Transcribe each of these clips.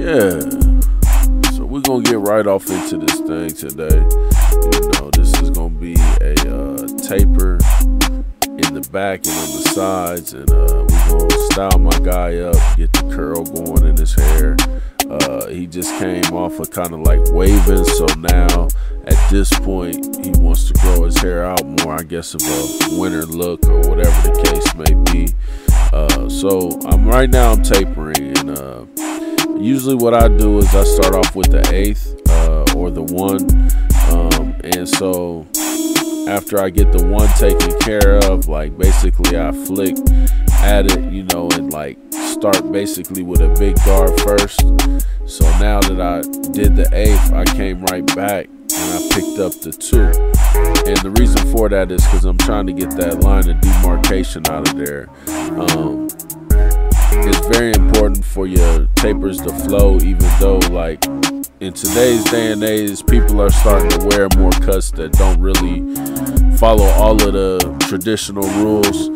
Yeah, so we're gonna get right off into this thing today. You know, this is gonna be a taper in the back and on the sides, and we're gonna style my guy up, get the curl going in his hair. He just came off of kind of like waving, so now at this point he wants to grow his hair out more, I guess, of a winter look or whatever the case may be. So right now I'm tapering, and usually what I do is I start off with the 1/8 or the 1, and so after I get the 1 taken care of, like basically I flick at it, you know, and like start basically with a big guard first. So now that I did the 1/8, I came right back and I picked up the 2. And the reason for that is because I'm trying to get that line of demarcation out of there. It's very important for your tapers to flow, even though like in today's day and age, people are starting to wear more cuts that don't really follow all of the traditional rules.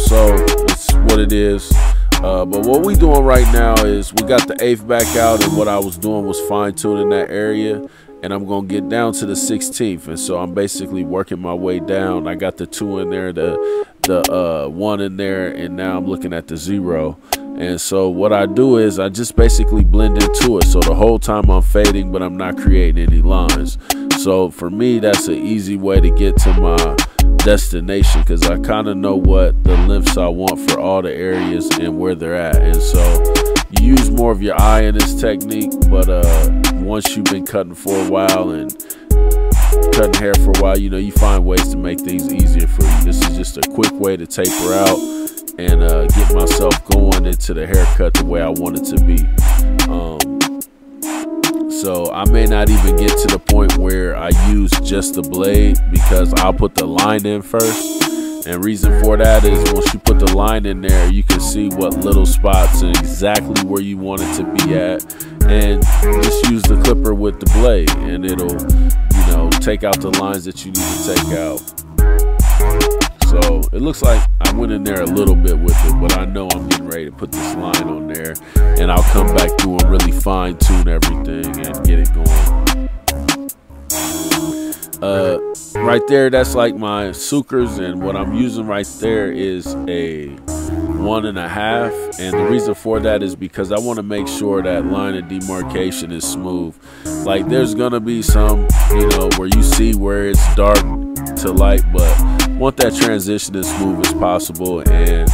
So it's what it is. But what we doing right now is we got the 1/8 back out, and what I was doing was fine-tuning that area, and I'm gonna get down to the 16th, and so I'm basically working my way down. I got the 2 in there, the 1 in there, and now I'm looking at the 0. And so what I do is I just basically blend into it, so the whole time I'm fading, but I'm not creating any lines. So for me, that's an easy way to get to my destination, because I kind of know what the lengths I want for all the areas and where they're at. And so you use more of your eye in this technique, but once you've been cutting for a while and cutting hair for a while, you know, you find ways to make things easier for you. This is just a quick way to taper out and get myself going into the haircut the way I want it to be. So I may not even get to the point where I use just the blade, because I'll put the line in first. And reason for that is once you put the line in there, you can see what little spots and exactly where you want it to be at, and just use the clipper with the blade, and it'll, you know, take out the lines that you need to take out. So it looks like I went in there a little bit with it, but I know I'm getting ready to put this line on there, and I'll come back through and really fine tune everything and get it going. Right there, that's like my suckers, and what I'm using right there is a 1.5, and the reason for that is because I want to make sure that line of demarcation is smooth. Like there's gonna be some, you know, where you see where it's dark to light, but want that transition as smooth as possible. And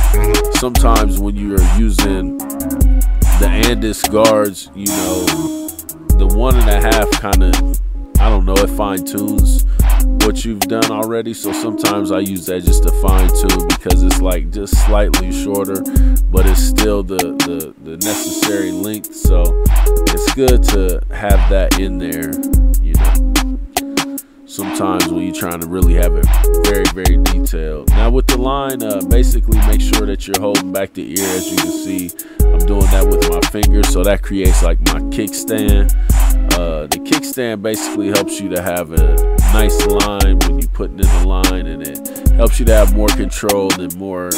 sometimes when you are using the Andis guards, you know, the 1.5 kind of, I don't know, it fine tunes what you've done already. So sometimes I use that just to fine tune, because it's like just slightly shorter, but it's still the necessary length. So it's good to have that in there, you know. Sometimes when you're trying to really have it very, very detailed. Now with the line, basically make sure that you're holding back the ear. As you can see, I'm doing that with my fingers, so that creates like my kickstand. The kickstand basically helps you to have a nice line when you're putting in the line, and it helps you to have more control and more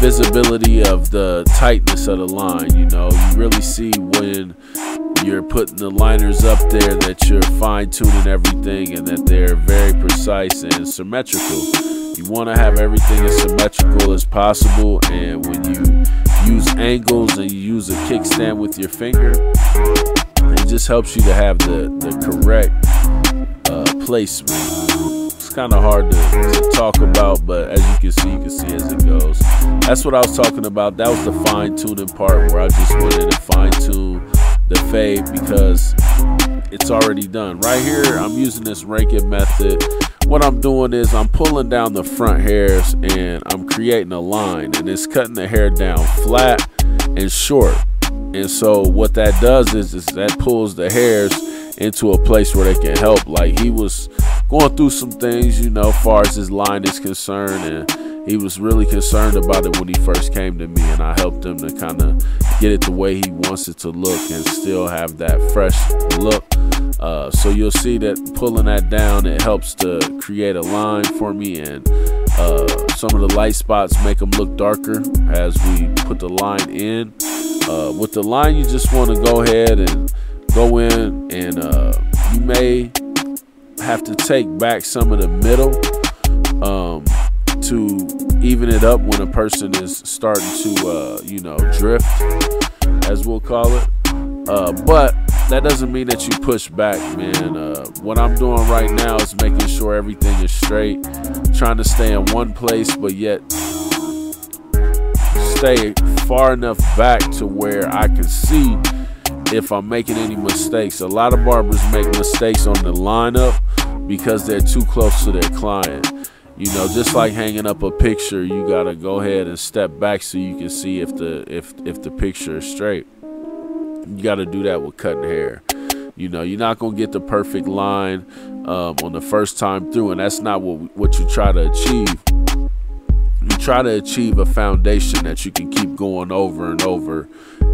visibility of the tightness of the line. You know, you really see when you're putting the liners up there that you're fine-tuning everything and that they're very precise and symmetrical. You want to have everything as symmetrical as possible, and when you use angles and you use a kickstand with your finger, it just helps you to have the correct placement. It's kind of hard to talk about, but as you can see as it goes. That's what I was talking about. That was the fine-tuning part, where I just went in and fine-tuned the fade, because it's already done. Right here, I'm using this raking method. What I'm doing is I'm pulling down the front hairs and I'm creating a line, and it's cutting the hair down flat and short. And so what that does is that pulls the hairs into a place where they can help. Like he was going through some things, you know, as far as his line is concerned, and he was really concerned about it when he first came to me, and I helped him to kind of get it the way he wants it to look and still have that fresh look. So you'll see that pulling that down, it helps to create a line for me, and some of the light spots make them look darker as we put the line in. With the line, you just want to go ahead and go in, and you may have to take back some of the middle to even it up when a person is starting to you know, drift, as we'll call it. But that doesn't mean that you push back, man. What I'm doing right now is making sure everything is straight, trying to stay in one place, but yet stay far enough back to where I can see if I'm making any mistakes. A lot of barbers make mistakes on the lineup because they're too close to their client. You know, just like hanging up a picture, you gotta go ahead and step back so you can see if the picture is straight. You gotta do that with cutting hair. You know, you're not gonna get the perfect line on the first time through, and that's not what you try to achieve. You try to achieve a foundation that you can keep going over and over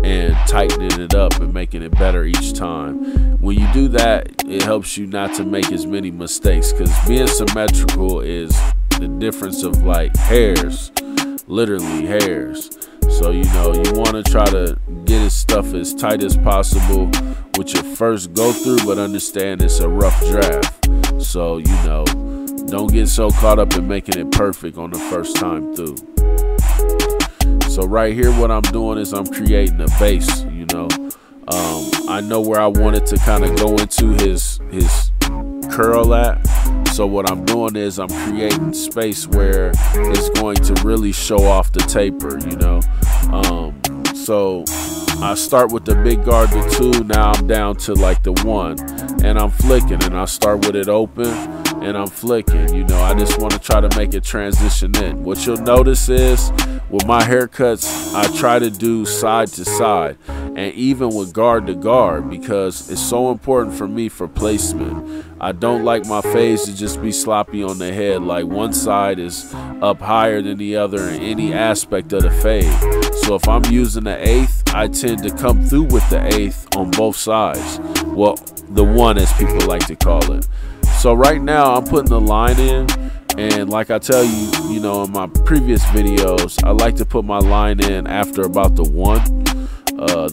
and tightening it up and making it better each time. When you do that, it helps you not to make as many mistakes, because being symmetrical is the difference of like hairs, literally hairs. So, you know, you want to try to get his stuff as tight as possible with your first go through, but understand it's a rough draft. So, you know, don't get so caught up in making it perfect on the first time through. So right here, what I'm doing is I'm creating a base, you know. I know where I wanted to kind of go into his curl at. So what I'm doing is I'm creating space where it's going to really show off the taper, you know. So I start with the big guard, the 2, now I'm down to like the 1, and I'm flicking, and I start with it open, and I'm flicking. You know, I just want to try to make it transition in. What you'll notice is with my haircuts, I try to do side to side, and even with guard to guard, because it's so important for me for placement. I don't like my fades to just be sloppy on the head, like one side is up higher than the other in any aspect of the fade. So if I'm using the 1/8, I tend to come through with the 1/8 on both sides. Well, the 1, as people like to call it. So right now I'm putting the line in, and like I tell you, you know, in my previous videos, I like to put my line in after about the 1.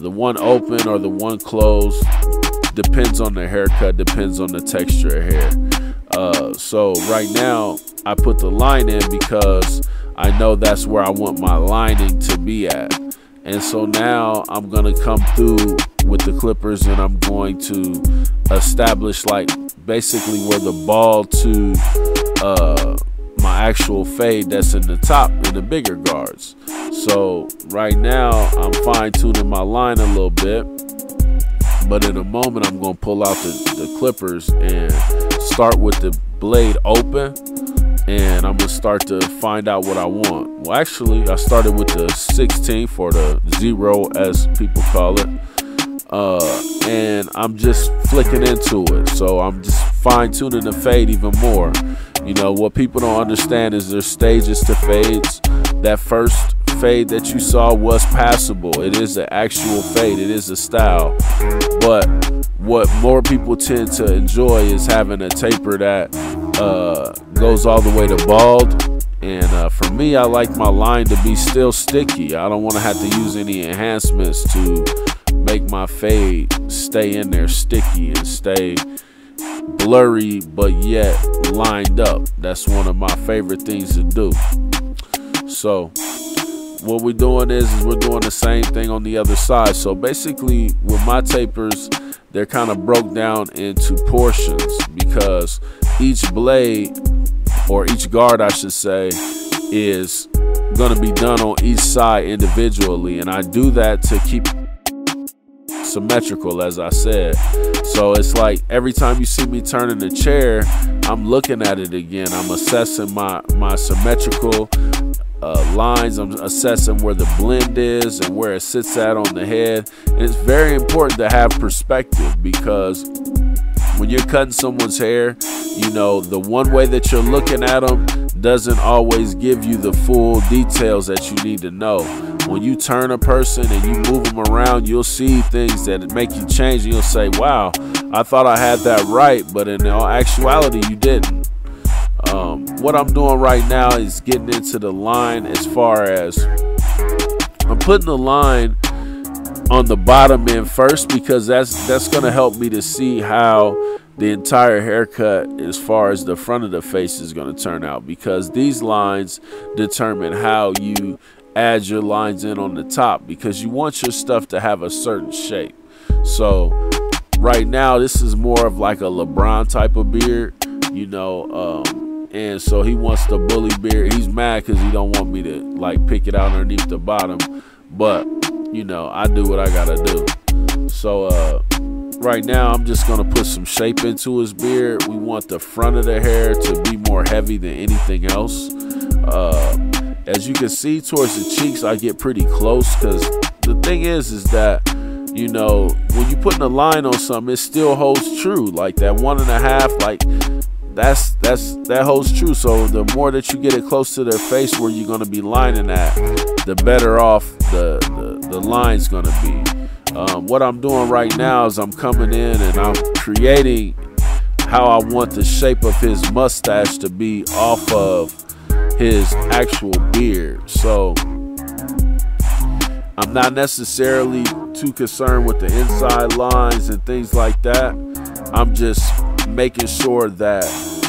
The 1 open or the 1 closed depends on the haircut, depends on the texture of hair. So right now I put the line in because I know that's where I want my lining to be at. And so now I'm gonna come through with the clippers, and I'm going to establish like basically where the ball to my actual fade that's in the top in the bigger guards. So right now I'm fine-tuning my line a little bit, but in a moment I'm going to pull out the clippers and start with the blade open, and I'm going to start to find out what I want. Well, actually I started with the 16th, or the 0 as people call it, and I'm just flicking into it. So I'm just fine-tuning the fade even more. You know, what people don't understand is there's stages to fades. That first fade that you saw was passable. It is an actual fade. It is a style. But what more people tend to enjoy is having a taper that goes all the way to bald. And for me, I like my line to be still sticky. I don't want to have to use any enhancements to make my fade stay in there sticky and stay blurry but yet lined up. That's one of my favorite things to do. So what we're doing is we're doing the same thing on the other side. So basically with my tapers, they're kind of broke down into portions, because each blade, or each guard I should say, is going to be done on each side individually, and I do that to keep symmetrical, as I said. So it's like every time you see me turning the chair, I'm looking at it again. I'm assessing my symmetrical lines. I'm assessing where the blend is and where it sits at on the head. And it's very important to have perspective, because when you're cutting someone's hair, you know, the one way that you're looking at them doesn't always give you the full details that you need to know. When you turn a person and you move them around, you'll see things that make you change, and you'll say, wow, I thought I had that right, but in all actuality you didn't. What I'm doing right now is getting into the line, as far as I'm putting the line on the bottom end first, because that's going to help me to see how the entire haircut as far as the front of the face is going to turn out, because these lines determine how you add your lines in on the top, because you want your stuff to have a certain shape. So right now this is more of like a LeBron type of beard, you know, and so he wants the bully beard. He's mad because he don't want me to like pick it out underneath the bottom, but you know, I do what I gotta do. So right now I'm just gonna put some shape into his beard. We want the front of the hair to be more heavy than anything else. As you can see towards the cheeks, I get pretty close, because the thing is that, you know, when you're putting a line on something, it still holds true. Like that 1.5, like that holds true. So the more that you get it close to their face where you're gonna be lining at, the better off the line's gonna be. What I'm doing right now is I'm coming in and I'm creating how I want the shape of his mustache to be off of his actual beard. So I'm not necessarily too concerned with the inside lines and things like that. I'm just making sure that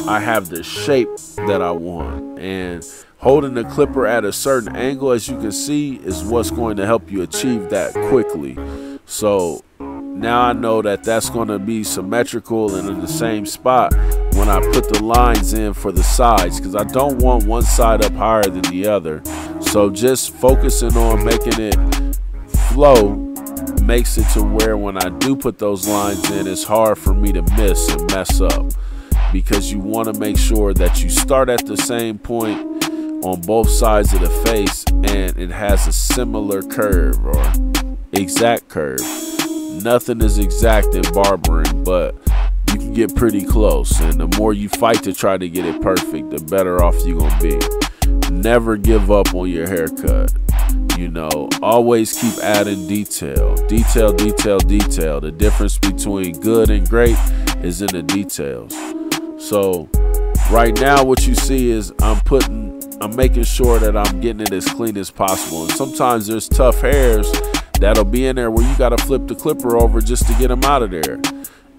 I have the shape that I want, and holding the clipper at a certain angle, as you can see, is what's going to help you achieve that quickly. So now I know that that's going to be symmetrical and in the same spot when I put the lines in for the sides, because I don't want one side up higher than the other. So just focusing on making it flow makes it to where when I do put those lines in, it's hard for me to miss and mess up, because you want to make sure that you start at the same point on both sides of the face and it has a similar curve or exact curve. Nothing is exact in barbering, but you can get pretty close, and the more you fight to try to get it perfect, the better off you're gonna be. Never give up on your haircut. You know, always keep adding detail. Detail, detail, detail. The difference between good and great is in the details. So right now what you see is I'm making sure that I'm getting it as clean as possible. And sometimes there's tough hairs that'll be in there where you got to flip the clipper over just to get them out of there.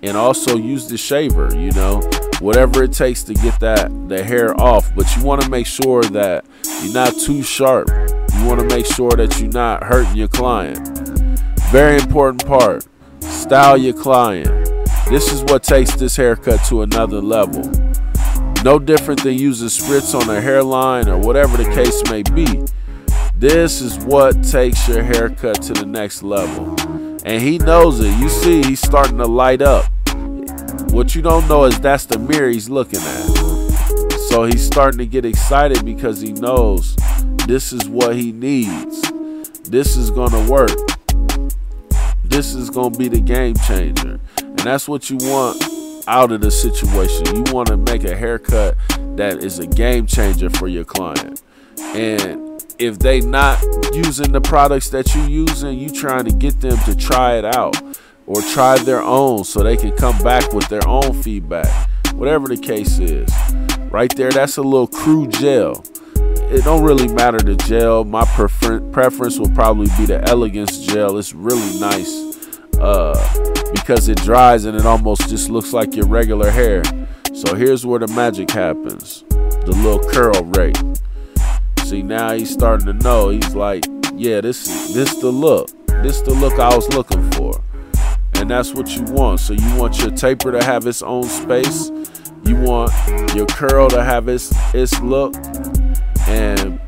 And also use the shaver, you know, whatever it takes to get the hair off. But you want to make sure that you're not too sharp. You want to make sure that you're not hurting your client. Very important part. Style your client. This is what takes this haircut to another level. No different than using spritz on a hairline or whatever the case may be. This is what takes your haircut to the next level. And he knows it. You see, he's starting to light up. What you don't know is that's the mirror he's looking at. So he's starting to get excited because he knows this is what he needs. This is going to work. This is going to be the game changer. And that's what you want out of the situation. You want to make a haircut that is a game changer for your client. And if they not using the products that you're using, you trying to get them to try it out or try their own so they can come back with their own feedback. Whatever the case is. Right there, that's a little crew gel. It don't really matter the gel. My preference will probably be the Elegance gel. It's really nice because it dries and it almost just looks like your regular hair. So here's where the magic happens. The little curl rate. See, now he's starting to know. He's like, yeah, this the look. This the look I was looking for. And that's what you want. So you want your taper to have its own space. You want your curl to have its look. And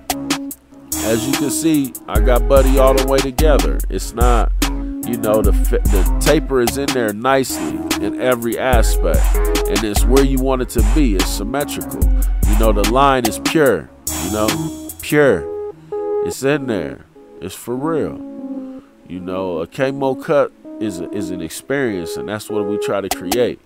as you can see, I got Buddy all the way together. It's not, you know, the taper is in there nicely in every aspect. And it's where you want it to be. It's symmetrical. You know, the line is pure. You know, pure. It's in there. It's for real. You know, a Kmo cut is an experience, and that's what we try to create.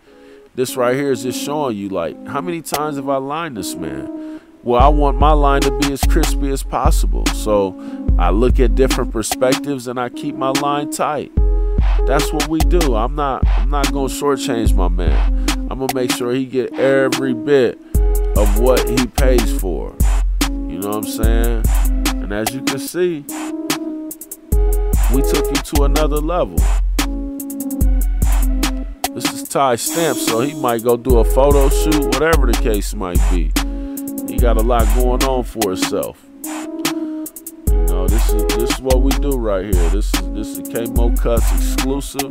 This right here is just showing you, like, how many times have I lined this man? Well, I want my line to be as crispy as possible. So I look at different perspectives and I keep my line tight. That's what we do. I'm not gonna shortchange my man. I'm gonna make sure he get every bit of what he pays for. You know what I'm saying? And as you can see, we took you to another level. This is Ty Stamp, so he might go do a photo shoot, whatever the case might be. He got a lot going on for himself. You know, this is what we do right here. This is K-Mo Cuts exclusive.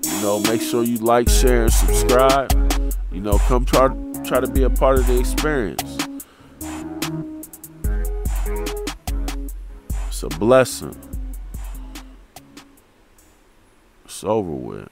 You know, make sure you like, share, and subscribe. You know, come try to be a part of the experience. It's a blessing. It's over with.